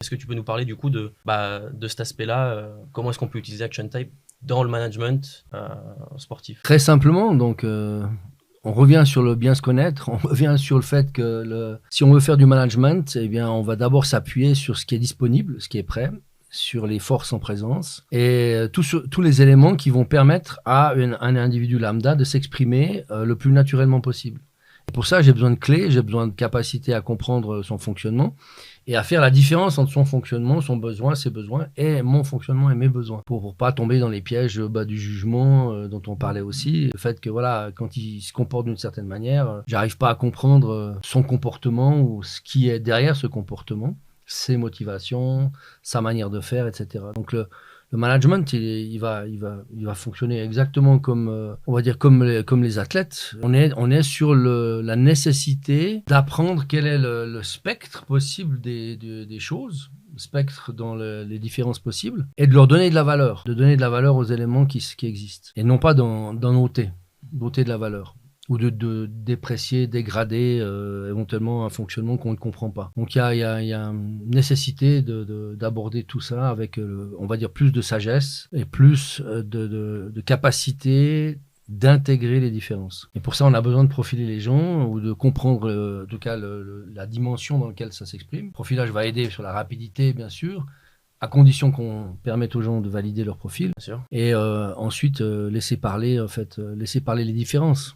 Est-ce que tu peux nous parler du coup de cet aspect-là, comment est-ce qu'on peut utiliser ActionType dans le management sportif? Très simplement, donc, on revient sur le bien se connaître, on revient sur le fait que si on veut faire du management, eh bien, on va d'abord s'appuyer sur ce qui est disponible, ce qui est prêt, sur les forces en présence et tous les éléments qui vont permettre à un individu lambda de s'exprimer le plus naturellement possible. Et pour ça, j'ai besoin de clés, j'ai besoin de capacité à comprendre son fonctionnement et à faire la différence entre son fonctionnement, son besoin, ses besoins et mon fonctionnement et mes besoins pour pas tomber dans les pièges du jugement dont on parlait aussi. Le fait que voilà, quand il se comporte d'une certaine manière, j'arrive pas à comprendre son comportement ou ce qui est derrière ce comportement, ses motivations, sa manière de faire, etc. Donc le management, il va fonctionner exactement comme, on va dire, comme les athlètes. On est sur la nécessité d'apprendre quel est le spectre possible des choses, le spectre dans les différences possibles, et de leur donner de la valeur, de donner de la valeur aux éléments qui existent, et non pas d'en ôter de la valeur ou de déprécier, dégrader éventuellement un fonctionnement qu'on ne comprend pas. Donc il y a une nécessité d'aborder tout ça avec, on va dire, plus de sagesse et plus de capacité d'intégrer les différences. Et pour ça, on a besoin de profiler les gens ou de comprendre, en tout cas, la dimension dans laquelle ça s'exprime. Le profilage va aider sur la rapidité, bien sûr, à condition qu'on permette aux gens de valider leur profil. Bien sûr. Et ensuite, laisser parler les différences.